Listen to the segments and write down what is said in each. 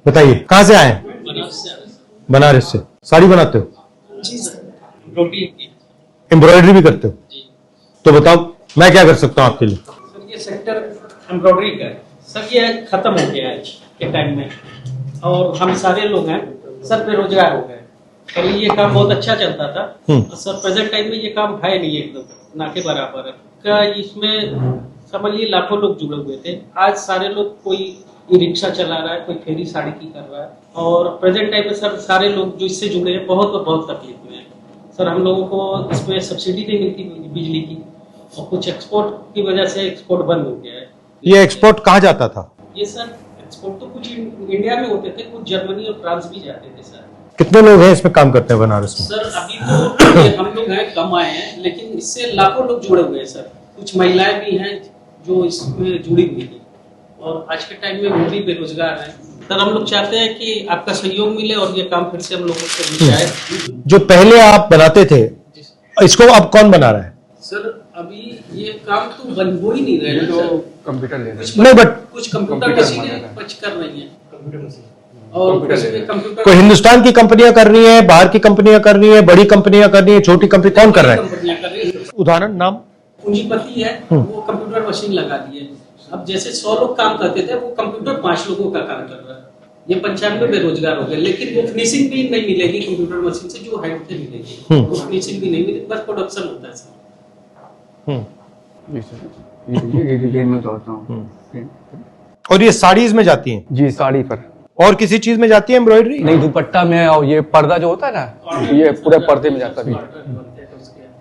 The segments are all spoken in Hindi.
बताइए कहाँ से आए हैं? बनारस से। साड़ी बनाते हो? जी सर। एम्ब्रॉयडरी भी करते हो? तो बताओ मैं क्या कर सकता हूँ आपके लिए? सर ये सेक्टर एम्ब्रॉयडरी का है सर, ये खत्म हो गया है के टाइम में, और हम सारे लोग हैं सर बेरोजगार हो गए। पहले ये काम बहुत अच्छा चलता था सर, प्रेजेंट टाइम में ये काम है नहीं, एकदम ना के बराबर है क्या। इसमें समझिए लाखों लोग जुड़े हुए थे, आज सारे लोग कोई ई रिक्शा चला रहा है, कोई फेरी साड़ी की कर रहा है, और प्रेजेंट टाइम में सर सारे लोग जो इससे जुड़े हैं बहुत तकलीफ में है सर। हम लोगों को इसमें सब्सिडी नहीं मिलती बिजली की, और कुछ एक्सपोर्ट की वजह से एक्सपोर्ट बंद हो गया है। ये एक्सपोर्ट कहाँ जाता था? ये सर एक्सपोर्ट तो कुछ इंडिया में होते थे, कुछ जर्मनी और फ्रांस भी जाते थे सर। कितने लोग हैं इसमें काम करते हैं बनारस में? सर अभी तो ये हम लोग हैं, कम आए हैं, लेकिन इससे लाखों लोग जुड़े हुए हैं सर। कुछ महिलाएं भी हैं जो इसमें जुड़ी हुई है, और आज के टाइम में वो भी बेरोजगार हैं सर। हम लोग चाहते हैं कि आपका सहयोग मिले और ये काम फिर से हम लोगों को मिल जाए। जो पहले आप बनाते थे इसको अब कौन बना रहा है? सर अभी ये काम तो बन हो ही नहीं रहा है सर। कंप्यूटर ले रहे नहीं, बट कुछ कंप्यूटर मशीनें कुछ कर रही हैं, और कंप्यूटर कोई हिंदुस्तान की कंपनियां कर रही हैं, बाहर की कंपनियां कर रही हैं, बड़ी कंपनियां कर रही हैं, छोटी कंपनी कौन कर रहा है? कंपनियां कर रही हैं। उदाहरण नाम? पूंजीपति है वो कंप्यूटर मशीन लगा दिए। अब जैसे 100 लोग काम करते थे, वो कंप्यूटर 5 लोगों का काम कर रहा है। ये 95 बेरोजगार हो गए, लेकिन वो फिनिशिंग भी नहीं मिलेगी कंप्यूटर मशीन से जो हाइट से मिलेगी, वो फिनिशिंग भी नहीं मिलेगी, बस प्रोडक्शन होता है सर। जी सर, ये मैं बताता हूँ। और ये साड़ीज में जाती हैं? जी साड़ी पर। और किसी चीज में जाती है एम्ब्रॉयडरी? नहीं, दुपट्टा में, और ये पर्दा जो होता है ना, ये पूरे पर्दे में जाता है।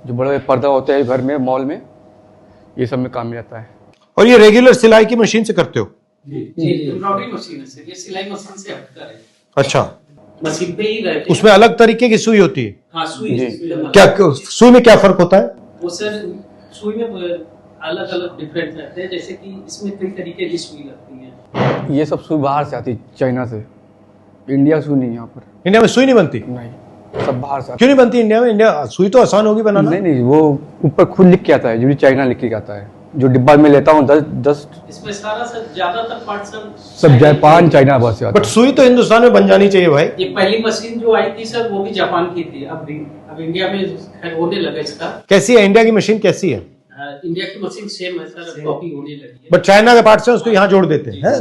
जो बड़े पर्दा होते हैं घर में, मॉल में, ये सब में काम में जाता है। और ये रेगुलर सिलाई की मशीन से करते हो? जी एम्ब्रॉयडरी मशीन है सर, ये सिलाई मशीन से हटकर है। अच्छा, मशीन पे ही रहते उसमें अलग तरीके की सुई होती है? हाँ सुई। क्या सुई में क्या फर्क होता है? वो सर सुई में अलग अलग डिफरेंट रहते हैं, जैसे कि इसमें कई तरीके की सुई लगती है। ये सब सुई बाहर से आती है, चाइना से। इंडिया सुई नहीं यहाँ पर। इंडिया में सुई नहीं बनती? नहीं, सब बाहर से। क्यों नहीं बनती इंडिया में? इंडिया सुई तो आसान होगी बनाना। नहीं, वो ऊपर खुद लिख के आता है, जो चाइना लिख के आता है। जो डिब्बा में लेता हूँ 10 इसमें सारा सर ज्यादातर पार्ट सब जापान चाइना बस से आता बट सुई तो हिंदुस्तान में बन जानी चाहिए भाई। ये पहली मशीन जो आई थी सर, वो भी जापान की थी। अब इंडिया में खैर होने लगा इसका। कैसी है इंडिया की मशीन? कैसी है? इंडिया की मशीन सेम है सर, कॉपी होने लगी है। बट चाइना के पार्ट से उसको यहाँ जोड़ देते हैं।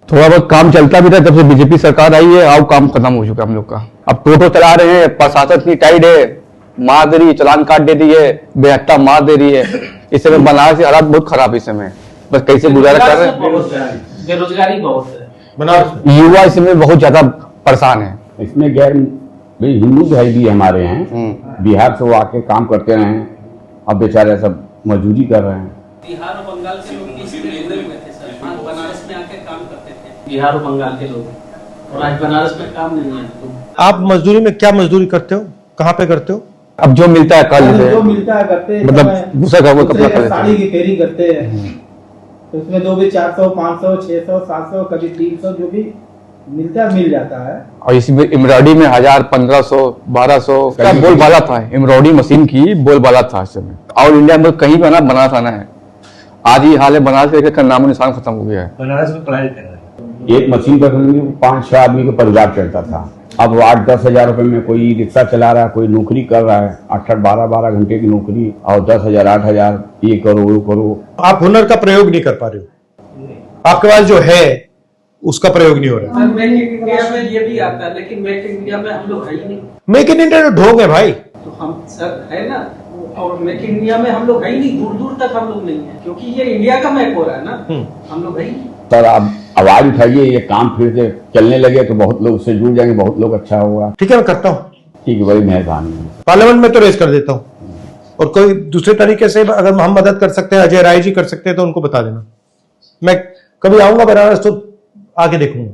थोड़ा बहुत काम चलता भी था, जब से बीजेपी सरकार आई है, अब काम खत्म हो चुका है हम लोग का। अब टोटो चला रहे हैं, प्रशासन इतनी टाइट है, मार दे रही है, चालान काट दे रही है, बेहत्ता मार दे रही है। इस समय बनारस से हालात बहुत खराब है इस समय, बस कैसे गुजारा कर रहे हैं। बेरोजगारी बहुत है बनारस। युवा इस समय बहुत ज्यादा परेशान है। इसमें गैर भाई हिंदू भाई भी हमारे हैं, बिहार से वो आके काम करते रहे हैं, अब बेचारे सब मजदूरी कर रहे हैं। बिहार और बंगाल के लोग भी इसमें जुड़े हुए थे सर, बनारस में आके काम करते थे बिहार और बंगाल के लोग, और आज बनारस में काम नहीं है। तो आप मजदूरी में क्या मजदूरी करते हो? कहाँ पे करते हो? अब जो मिलता है कर लेते जो हैं, मिलता है करते हैं। मतलब दूसरा का वो कपड़ा कर लेते साड़ी हैं। की फेरी करते हैं, तो उसमें जो भी 400, 500, 600, 700, कभी 300 जो भी मिलता है मिल जाता है। और इसमें एम्ब्रॉयडरी में 1000, 1500, 1200 का बोलबाला था। एम्ब्रॉयडरी मशीन की बोलबाला था इस समय। और इंडिया में कहीं पर ना बनारस आना है, आज ही हाल है, बनारस का नामो निशान खत्म हो गया है। बनारस में पढ़ाई कर रहे हैं। एक मशीन पर 5-6 आदमी का परिवार चलता था, अब 8-10 हजार रुपए में कोई रिक्शा चला रहा है, कोई नौकरी कर रहा है, 8-8, 12-12 घंटे की नौकरी, और 10,000, 8,000, ये करो वो करो। आप हुनर का प्रयोग नहीं कर पा रहे हो, आपके पास जो है उसका प्रयोग नहीं हो रहा। सर मेक इन इंडिया में ये भी आता है, लेकिन मेक इन इंडिया में हम लोग है ही नहीं। मेक इन इंडिया ढोंग है भाई। तो हम सर है ना, और मेक इन इंडिया में हम लोग है ही नहीं, दूर दूर तक हम लोग नहीं है, क्योंकि ये इंडिया का मैक हो रहा है ना, हम लोग है ही नहीं। सर आप आवाज उठाइए, ये काम फिर से चलने लगे तो बहुत लोग उससे जुड़ जाएंगे, बहुत लोग अच्छा होगा। ठीक है, मैं करता हूँ। ठीक है, बड़ी मेहरबानी। पार्लियामेंट में तो रेस कर देता हूँ, और कोई दूसरे तरीके से अगर हम मदद कर सकते हैं, अजय राय जी कर सकते हैं, तो उनको बता देना। मैं कभी आऊंगा बनारस तो आके देखूंगा।